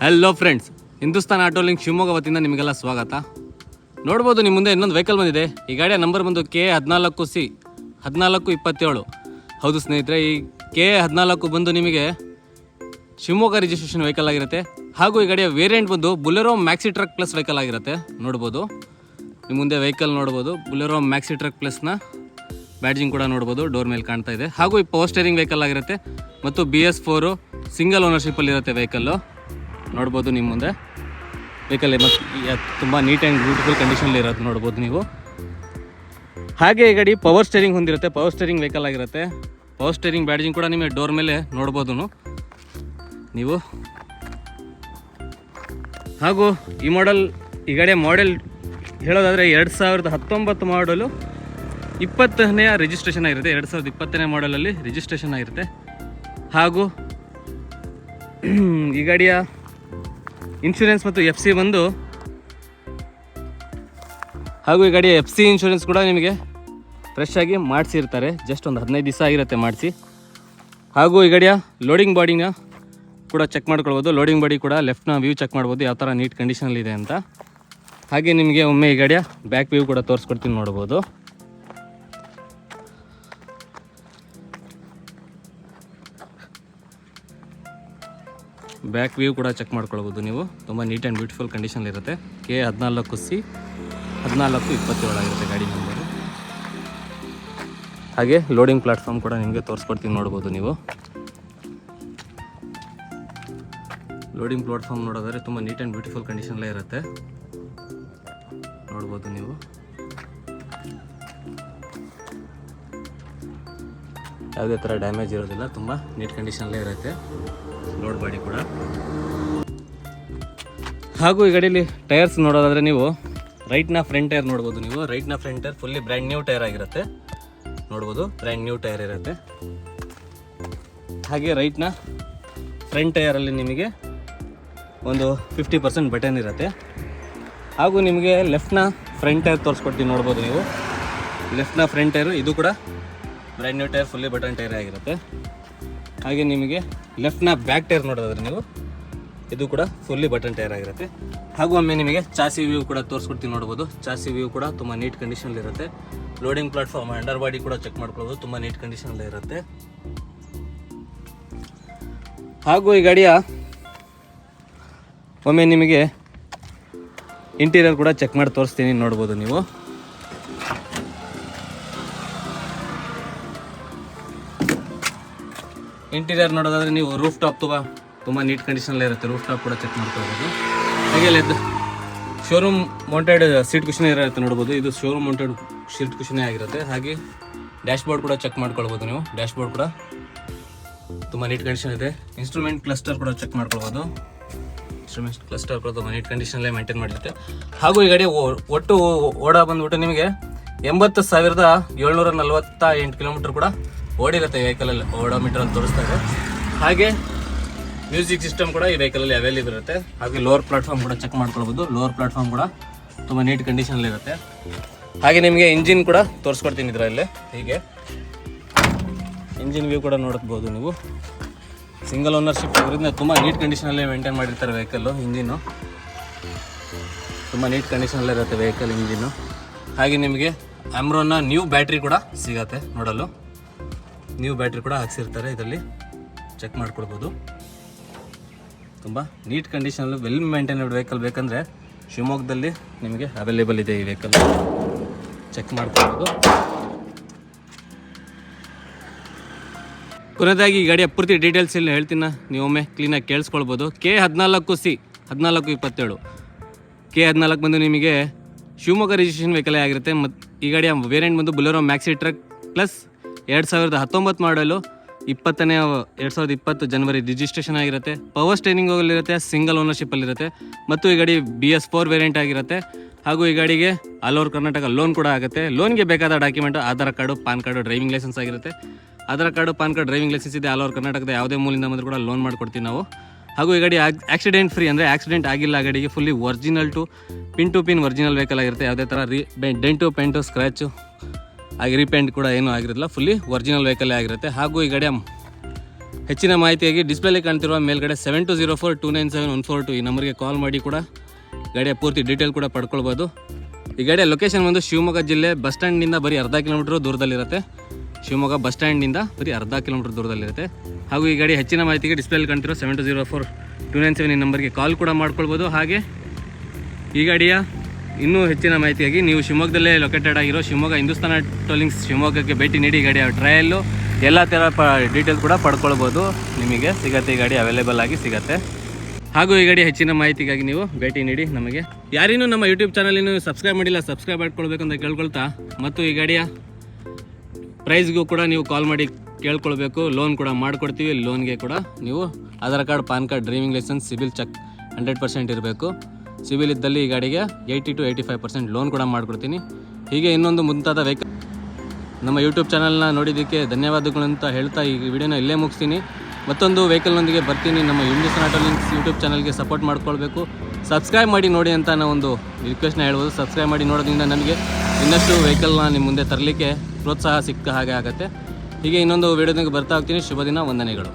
Hello friends, Hindustan auto link Shivamogga ವತಿಯಿಂದ ನಿಮಗೆಲ್ಲ ಸ್ವಾಗತ. ನೋಡ್ಬೋದು ನಿಮ್ಮ ಮುಂದೆ ಇನ್ನೊಂದು ವೆಹಿಕಲ್ ಬಂದಿದೆ. ಈ ಗಾಡಿಯ ನಂಬರ್ ಬಂದು KA14C 1427. ಹೌದು ಸ್ನೇಹಿತರೆ, ಈ KA14 ಬಂದು ನಿಮಗೆ ಶಿವಮೊಗ್ಗ ರಿಜಿಸ್ಟ್ರೇಷನ್ ವೆಹಿಕಲ್ ಆಗಿರುತ್ತೆ. ಹಾಗೂ ಈ ಗಾಡಿಯ ವೇರಿಯಂಟ್ ಬಂದು Bolero maxi truck plus vehicle ಆಗಿರುತ್ತೆ. ನೋಡ್ಬೋದು ನಿಮ್ಮ ಮುಂದೆ ವೆಹಿಕಲ್ ನೋಡ್ಬೋದು, ಬುಲೆರೋ ಮ್ಯಾಕ್ಸಿ ಟ್ರಕ್ ಪ್ಲಸ್ನ ಬ್ಯಾಡ್ಜಿಂಗ್ ಕೂಡ ನೋಡ್ಬೋದು, ಡೋರ್ ಮೇಲೆ ಕಾಣ್ತಾ ಇದೆ. ಹಾಗೂ ಈ ಪವರ್ ಸ್ಟೇರಿಂಗ್ ವೆಹಿಕಲ್ ಆಗಿರುತ್ತೆ ಮತ್ತು BS4 ಸಿಂಗಲ್ ಓನರ್ಶಿಪ್ಪಲ್ಲಿ ಇರುತ್ತೆ ವೆಹಿಕಲ್ಲು. ನೋಡ್ಬೋದು ನಿಮ್ಮ ಮುಂದೆ ವೆಹಿಕಲ್ ಮತ್ತು ತುಂಬ ನೀಟ್ ಆ್ಯಂಡ್ ಬ್ಯೂಟಿಫುಲ್ ಕಂಡೀಷನಲ್ಲಿ ಇರೋದು ನೋಡ್ಬೋದು ನೀವು. ಹಾಗೆ ಈ ಗಾಡಿ ಪವರ್ ಸ್ಟೇರಿಂಗ್ ಹೊಂದಿರುತ್ತೆ, ಪವರ್ ಸ್ಟೇರಿಂಗ್ ವೆಹಿಕಲ್ ಆಗಿರುತ್ತೆ. ಪವರ್ ಸ್ಟೇರಿಂಗ್ ಬ್ಯಾಡ್ಜಿಂಗ್ ಕೂಡ ನಿಮಗೆ ಡೋರ್ ಮೇಲೆ ನೋಡ್ಬೋದು ನೀವು. ಹಾಗೂ ಈ ಗಾಡಿಯ ಮಾಡೆಲ್ ಹೇಳೋದಾದರೆ 2019 ಮಾಡಲು 20ನೇ ರಿಜಿಸ್ಟ್ರೇಷನ್ ಆಗಿರುತ್ತೆ. 2020ನೇ ಮಾಡಲಲ್ಲಿ ರಿಜಿಸ್ಟ್ರೇಷನ್ ಆಗಿರುತ್ತೆ. ಹಾಗೂ ಈ ಗಾಡಿಯ ಇನ್ಶೂರೆನ್ಸ್ ಮತ್ತು FC ಬಂದು, ಹಾಗೂ ಈ ಗಾಡಿಯ FC ಇನ್ಶೂರೆನ್ಸ್ ಕೂಡ ನಿಮಗೆ ಫ್ರೆಶ್ ಆಗಿ ಮಾಡಿಸಿರ್ತಾರೆ. ಜಸ್ಟ್ ಒಂದು 15 ದಿವಸ ಆಗಿರುತ್ತೆ ಮಾಡಿಸಿ. ಹಾಗೂ ಈ ಗಾಡಿಯ ಲೋಡಿಂಗ್ ಬಾಡಿನ ಕೂಡ ಚೆಕ್ ಮಾಡ್ಕೊಳ್ಬೋದು. ಲೋಡಿಂಗ್ ಬಾಡಿ ಕೂಡ ಲೆಫ್ಟ್ನ ವ್ಯೂ ಚೆಕ್ ಮಾಡ್ಬೋದು ಯಾವ ಥರ ನೀಟ್ ಕಂಡೀಷನಲ್ಲಿದೆ ಅಂತ. ಹಾಗೆ ನಿಮಗೆ ಒಮ್ಮೆ ಈ ಗಾಡಿಯ ಬ್ಯಾಕ್ ವ್ಯೂ ಕೂಡ ತೋರಿಸ್ಕೊಡ್ತೀನಿ ನೋಡ್ಬೋದು. ಬ್ಯಾಕ್ ವ್ಯೂ ಕೂಡ ಚೆಕ್ ಮಾಡ್ಕೊಳ್ಬೋದು ನೀವು. ತುಂಬ ನೀಟ್ ಆ್ಯಂಡ್ ಬ್ಯೂಟಿಫುಲ್ ಕಂಡೀಷನಲ್ಲಿರುತ್ತೆ. KA14C 1427 ಆಗಿರುತ್ತೆ ಗಾಡಿ ನಂಬರು. ಹಾಗೆ ಲೋಡಿಂಗ್ ಪ್ಲಾಟ್ಫಾರ್ಮ್ ಕೂಡ ನಿಮಗೆ ತೋರಿಸ್ಕೊಡ್ತೀನಿ ನೋಡ್ಬೋದು ನೀವು. ಲೋಡಿಂಗ್ ಪ್ಲಾಟ್ಫಾರ್ಮ್ ನೋಡೋದಾದರೆ ತುಂಬ ನೀಟ್ ಆ್ಯಂಡ್ ಬ್ಯೂಟಿಫುಲ್ ಕಂಡೀಷನಲ್ಲೇ ಇರುತ್ತೆ ನೋಡ್ಬೋದು ನೀವು. ಯಾವುದೇ ಥರ ಡ್ಯಾಮೇಜ್ ಇರೋದಿಲ್ಲ, ತುಂಬ ನೀಟ್ ಕಂಡೀಷನಲ್ಲೇ ಇರುತ್ತೆ ಲೋಡ್ ಬಾಡಿ ಕೂಡ. ಹಾಗೂ ಈ ಗಾಡೀಲಿ ಟೈರ್ಸ್ ನೋಡೋದಾದರೆ ನೀವು ರೈಟ್ನ ಫ್ರಂಟ್ ಟೈರ್ ನೋಡ್ಬೋದು ನೀವು. ರೈಟ್ನ front tyre fully brand new tyre ಆಗಿರುತ್ತೆ ನೋಡ್ಬೋದು, ಬ್ರ್ಯಾಂಡ್ ನ್ಯೂ ಟೈರ್ ಇರುತ್ತೆ. ಹಾಗೆ ರೈಟ್ನ ಫ್ರಂಟ್ ಟೈರಲ್ಲಿ ನಿಮಗೆ ಒಂದು 50% ಬಟನ್ ಇರುತ್ತೆ. ಹಾಗೂ ನಿಮಗೆ ಲೆಫ್ಟ್ನ ಫ್ರಂಟ್ ಟೈರ್ ತೋರಿಸ್ಕೊಡ್ತೀನಿ ನೋಡ್ಬೋದು ನೀವು. ಲೆಫ್ಟ್ನ ಫ್ರಂಟ್ ಟೈರು ಇದು ಕೂಡ brand new tyre, fully button tyre ಆಗಿರುತ್ತೆ. ಹಾಗೆ ನಿಮಗೆ ಲೆಫ್ಟ್ನ ಬ್ಯಾಕ್ ಟೈರ್ ನೋಡೋದಾದ್ರೆ ನೀವು, ಇದು ಕೂಡ ಫುಲ್ಲಿ ಬಟನ್ ಟೈರ್ ಆಗಿರುತ್ತೆ. ಹಾಗೂ ಒಮ್ಮೆ ನಿಮಗೆ ಚಾಸಿ ವ್ಯೂ ಕೂಡ ತೋರಿಸ್ಕೊಡ್ತೀನಿ ನೋಡ್ಬೋದು. ಚಾಸಿ ವ್ಯೂ ಕೂಡ ತುಂಬ ನೀಟ್ ಕಂಡೀಷನಲ್ಲಿರುತ್ತೆ. ಲೋಡಿಂಗ್ ಪ್ಲಾಟ್ಫಾರ್ಮ್ ಅಂಡರ್ ಬಾಡಿ ಕೂಡ ಚೆಕ್ ಮಾಡ್ಕೊಳ್ಬೋದು, ತುಂಬ ನೀಟ್ ಕಂಡೀಷನಲ್ಲಿ ಇರುತ್ತೆ. ಹಾಗೂ ಈ ಗಾಡಿಯ ಒಮ್ಮೆ ನಿಮಗೆ ಇಂಟೀರಿಯರ್ ಕೂಡ ಚೆಕ್ ಮಾಡಿ ತೋರಿಸ್ತೀನಿ ನೋಡ್ಬೋದು ನೀವು. ಇಂಟೀರಿಯರ್ ನೋಡೋದಾದರೆ ನೀವು ರೂಫ್ ಟಾಪ್ ತುಂಬ ನೀಟ್ ಕಂಡೀಷನಲ್ಲೇ ಇರುತ್ತೆ. ರೂಫ್ ಟಾಪ್ ಕೂಡ ಚೆಕ್ ಮಾಡ್ಕೊಳ್ಬೋದು. ಹಾಗೆ ಶೋರೂಮ್ ಮೌಂಟೆಡ್ ಸೀಟ್ ಕುಷನ್ ಇರುತ್ತೆ ನೋಡ್ಬೋದು. ಇದು ಶೋರೂಮ್ ಮೌಂಟೆಡ್ ಸೀಟ್ ಕುಷನೇ ಆಗಿರುತ್ತೆ. ಹಾಗೆ ಡ್ಯಾಶ್ ಬೋರ್ಡ್ ಕೂಡ ಚೆಕ್ ಮಾಡ್ಕೊಳ್ಬೋದು ನೀವು. ಡ್ಯಾಶ್ ಬೋರ್ಡ್ ಕೂಡ ತುಂಬ ನೀಟ್ ಕಂಡೀಷನ್ ಇದೆ. ಇನ್ಸ್ಟ್ರೂಮೆಂಟ್ ಕ್ಲಸ್ಟರ್ ಕೂಡ ಚೆಕ್ ಮಾಡ್ಕೊಳ್ಬೋದು. ಇನ್ಸ್ಟ್ರೂಮೆಂಟ್ ಕ್ಲಸ್ಟರ್ ಕೂಡ ತುಂಬ ನೀಟ್ ಕಂಡೀಷನಲ್ಲೇ ಮೇಂಟೈನ್ ಮಾಡಿರುತ್ತೆ. ಹಾಗೂ ಈ ಗಾಡಿ ಒಟ್ಟು ಓಡ ಬಂದ್ಬಿಟ್ಟು ನಿಮಗೆ 80,748 ಕಿಲೋಮೀಟರ್ ಕೂಡ ಓಡಿರುತ್ತೆ ವೆಹಿಕಲಲ್ಲಿ, ಓಡೋಮೀಟ್ರಲ್ಲಿ ತೋರಿಸ್ತಾ ಇದೆ. ಹಾಗೆ ಮ್ಯೂಸಿಕ್ ಸಿಸ್ಟಮ್ ಕೂಡ ಈ ವೆಹಿಕಲಲ್ಲಿ ಅವೈಲೇಬಲ್ ಇರುತ್ತೆ. ಹಾಗೆ ಲೋವರ್ ಪ್ಲಾಟ್ಫಾರ್ಮ್ ಕೂಡ ಚೆಕ್ ಮಾಡ್ಕೊಳ್ಬೋದು. ಲೋವರ್ ಪ್ಲಾಟ್ಫಾರ್ಮ್ ಕೂಡ ತುಂಬ ನೀಟ್ ಕಂಡೀಷನಲ್ಲಿ ಇರುತ್ತೆ. ಹಾಗೆ ನಿಮಗೆ ಇಂಜಿನ್ ಕೂಡ ತೋರಿಸ್ಕೊಡ್ತೀನಿ ಇದರಲ್ಲಿ. ಹೀಗೆ ಇಂಜಿನ್ ವ್ಯೂ ಕೂಡ ನೋಡ್ಬೋದು ನೀವು. ಸಿಂಗಲ್ ಓನರ್ಶಿಪ್ ಇರೋದ್ರಿಂದ ತುಂಬ ನೀಟ್ ಕಂಡೀಷನಲ್ಲಿ ಮೇಂಟೈನ್ ಮಾಡಿರ್ತಾರೆ ವೆಹಿಕಲ್ಲು. ಇಂಜಿನ್ನು ತುಂಬ ನೀಟ್ ಕಂಡೀಷನಲ್ಲೇ ಇರುತ್ತೆ ವೆಹಿಕಲ್ ಇಂಜಿನ್ನು. ಹಾಗೆ ನಿಮಗೆ ಆಮ್ರೋನ್ನ ನ್ಯೂ ಬ್ಯಾಟ್ರಿ ಕೂಡ ಸಿಗತ್ತೆ ನೋಡಲು. ನ್ಯೂ ಬ್ಯಾಟ್ರಿ ಕೂಡ ಹಾಕ್ಸಿರ್ತಾರೆ ಇದರಲ್ಲಿ, ಚೆಕ್ ಮಾಡ್ಕೊಳ್ಬೋದು. ತುಂಬ ನೀಟ್ ಕಂಡೀಷನಲ್ಲಿ ವೆಲ್ ಮೇಂಟೈನ್ಡ್ ವೆಹಿಕಲ್ ಬೇಕಂದರೆ ಶಿವಮೊಗ್ಗದಲ್ಲಿ ನಿಮಗೆ ಅವೈಲೇಬಲ್ ಇದೆ ಈ ವೆಹಿಕಲ್, ಚೆಕ್ ಮಾಡ್ಕೊಳ್ಬೋದು. ಕೊನೆಯದಾಗಿ ಈ ಗಾಡಿಯ ಪೂರ್ತಿ ಡೀಟೇಲ್ಸ್ ಇಲ್ಲಿ ಹೇಳ್ತೀನಿ, ನೀವೊಮ್ಮೆ ಕ್ಲೀನಾಗಿ ಕೇಳಿಸ್ಕೊಳ್ಬೋದು. KA14C 1427. KA14 ಬಂದು ನಿಮಗೆ ಶಿವಮೊಗ್ಗ ರಿಜಿಸ್ಟ್ರೇಷನ್ ವೆಹಿಕಲೇ ಆಗಿರುತ್ತೆ. ಮತ್ತು ಈ ಗಾಡಿಯ ವೇರಿಯಂಟ್ ಬಂದು ಬುಲೆರೋ ಮ್ಯಾಕ್ಸಿ ಟ್ರಕ್ ಪ್ಲಸ್ 2019 ಮಾಡಲು 2020 ಜನವರಿ ರಿಜಿಸ್ಟ್ರೇಷನ್ ಆಗಿರುತ್ತೆ. ಪವರ್ ಸ್ಟೇರಿಂಗಲ್ಲಿರುತ್ತೆ, ಸಿಂಗಲ್ ಓನರ್ಶಿಪ್ಪಲ್ಲಿರುತ್ತೆ ಮತ್ತು ಈ ಗಾಡಿ BS4 ವೇರಿಯಂಟ್ ಆಗಿರುತ್ತೆ. ಹಾಗೂ ಈ ಗಾಡಿಗೆ ಆಲ್ ಓವರ್ ಕರ್ನಾಟಕ ಲೋನ್ ಕೂಡ ಆಗುತ್ತೆ. ಲೋನ್ಗೆ ಬೇಕಾದ document Aadhaar card, PAN card, driving licence ಆಗಿರುತ್ತೆ. Aadhaar card, PAN card, driving licence ಇದೆ ಆಲ್ ಓವರ್ ಕರ್ನಾಟಕದ ಯಾವುದೇ ಮೂಲಿಂದ ಬಂದರೂ ಕೂಡ ಲೋನ್ ಮಾಡಿಕೊಡ್ತೀವಿ ನಾವು. ಹಾಗೂ ಈ ಗಾಡಿ ಆಕ್ಸಿಡೆಂಟ್ ಫ್ರೀ, ಅಂದರೆ ಆಕ್ಸಿಡೆಂಟ್ ಆಗಿಲ್ಲ ಆ ಗಾಡಿಗೆ. ಫುಲ್ಲಿ ಒರಿಜಿನಲ್ ಟು ಪಿನ್ ಒರಿಜಿನಲ್ ವೆಹಿಕಲ್ ಆಗಿರುತ್ತೆ. ಯಾವುದೇ ಥರ ಡೆಂಟು ಪೇಂಟು ಸ್ಕ್ರ್ಯಾಚು ಆಗಿ ರೀಪೇಂಟ್ ಕೂಡ ಏನೂ ಆಗಿರೋದಿಲ್ಲ, ಫುಲ್ಲಿ ಒರಿಜಿನಲ್ ವೆಹಿಕಲ್ಲೇ ಆಗಿರುತ್ತೆ. ಹಾಗೂ ಈ ಗಾಡಿಯ ಹೆಚ್ಚಿನ ಮಾಹಿತಿಯಾಗಿ ಡಿಸ್ಪ್ಲೇಲಿ ಕಾಣ್ತಿರುವ ಮೇಲ್ಗಡೆ 7204297142 ಈ ನಂಬರ್ಗೆ ಕಾಲ್ ಮಾಡಿ ಕೂಡ ಗಾಡಿಯ ಪೂರ್ತಿ ಡೀಟೇಲ್ ಕೂಡ ಪಡ್ಕೊಳ್ಬೋದು. ಈ ಗಾಡಿಯ ಲೊಕೇಶನ್ ಬಂದು ಶಿವಮೊಗ್ಗ ಜಿಲ್ಲೆ ಬಸ್ ಸ್ಟ್ಯಾಂಡ್ನಿಂದ ಬರೀ ಅರ್ಧ ಕಿಲೋಮೀಟ್ರ್ ದೂರದಲ್ಲಿರುತ್ತೆ. ಶಿವಮೊಗ್ಗ ಬಸ್ ಸ್ಟ್ಯಾಂಡ್ನಿಂದ ಬರೀ ಅರ್ಧ ಕಿಲೋಮೀಟ್ರ್ ದೂರದಲ್ಲಿರುತ್ತೆ. ಹಾಗೂ ಈ ಗಾಡಿ ಹೆಚ್ಚಿನ ಮಾಹಿತಿಗೆ ಡಿಸ್ಪ್ಲೇಲಿ ಕಾಣ್ತಿರೋ 72042971 ಈ ನಂಬರ್ಗೆ ಕಾಲ್ ಕೂಡ ಮಾಡ್ಕೊಳ್ಬೋದು. ಹಾಗೆ ಈ ಗಾಡಿಯ ಇನ್ನೂ ಹೆಚ್ಚಿನ ಮಾಹಿತಿಯಾಗಿ ನೀವು ಶಿವಮೊಗ್ಗದಲ್ಲೇ ಲೊಕೇಟೆಡ್ ಆಗಿರೋ ಶಿವಮೊಗ್ಗ ಹಿಂದೂಸ್ತಾನ ಟೋಲಿಂಗ್ಸ್ ಶಿವಮೊಗ್ಗಕ್ಕೆ ಭೇಟಿ ನೀಡಿ ಈ ಗಾಡಿಯ ಟ್ರಯಲ್ಲು ಎಲ್ಲ ಥರ ಡೀಟೇಲ್ ಕೂಡ ಪಡ್ಕೊಳ್ಬೋದು. ನಿಮಗೆ ಸಿಗತ್ತೆ, ಈ ಗಾಡಿ ಅವೈಲೇಬಲ್ ಆಗಿ ಸಿಗತ್ತೆ. ಹಾಗೂ ಈ ಗಾಡಿ ಹೆಚ್ಚಿನ ಮಾಹಿತಿಗಾಗಿ ನೀವು ಭೇಟಿ ನೀಡಿ ನಮಗೆ. ಯಾರೇನೂ ನಮ್ಮ ಯೂಟ್ಯೂಬ್ ಚಾನಲ್ ಇನ್ನೂ ಸಬ್ಸ್ಕ್ರೈಬ್ ಮಾಡಿಲ್ಲ, ಸಬ್ಸ್ಕ್ರೈಬ್ ಮಾಡ್ಕೊಳ್ಬೇಕು ಅಂತ ಕೇಳ್ಕೊಳ್ತಾ, ಮತ್ತು ಈ ಗಾಡಿಯ ಪ್ರೈಸ್ಗೂ ಕೂಡ ನೀವು ಕಾಲ್ ಮಾಡಿ ಕೇಳ್ಕೊಳ್ಬೇಕು. ಲೋನ್ ಕೂಡ ಮಾಡಿಕೊಡ್ತೀವಿ. ಲೋನ್ಗೆ ಕೂಡ ನೀವು Aadhaar card, PAN card, driving licence, CIBIL check 100% ಇರಬೇಕು. ಸಿಬಿಲ್ ಇದ್ದಲ್ಲಿ ಈ ಗಾಡಿಗೆ 80 to 85% ಲೋನ್ ಕೂಡ ಮಾಡಿಕೊಡ್ತೀನಿ. ಹೀಗೆ ಇನ್ನೊಂದು ಮುಂತಾದ ವೆಹಿಕಲ್ ನಮ್ಮ ಯೂಟ್ಯೂಬ್ ಚಾನಲ್ನ ನೋಡಿದ್ದಕ್ಕೆ ಧನ್ಯವಾದಗಳು ಅಂತ ಹೇಳ್ತಾ ಈ ವಿಡಿಯೋನ ಇಲ್ಲೇ ಮುಗಿಸ್ತೀನಿ. ಮತ್ತೊಂದು ವೆಹಿಕಲ್ನೊಂದಿಗೆ ಬರ್ತೀನಿ. ನಮ್ಮ ಹಿಂದೂಸ್ತಾನ್ ಆಟೋ ಲಿಂಕ್ಸ್ ಯೂಟ್ಯೂಬ್ ಚಾನಲ್ಗೆ ಸಪೋರ್ಟ್ ಮಾಡ್ಕೊಳ್ಬೇಕು. ಸಬ್ಸ್ಕ್ರೈಬ್ ಮಾಡಿ ನೋಡಿ ಅಂತ ನಾವು ಒಂದು ರಿಕ್ವೆಸ್ಟ್ನ ಹೇಳ್ಬೋದು. ಸಬ್ಸ್ಕ್ರೈಬ್ ಮಾಡಿ ನೋಡೋದ್ರಿಂದ ನಮಗೆ ಇನ್ನಷ್ಟು ವೆಹಿಕಲ್ನ ನಿಮ್ಮ ಮುಂದೆ ತರಲಿಕ್ಕೆ ಪ್ರೋತ್ಸಾಹ ಸಿಕ್ಕ ಹಾಗೆ ಆಗುತ್ತೆ. ಹೀಗೆ ಇನ್ನೊಂದು ವಿಡಿಯೋದಾಗ ಬರ್ತಾ ಹೋಗ್ತೀನಿ. ಶುಭ ದಿನ, ವಂದನೆಗಳು.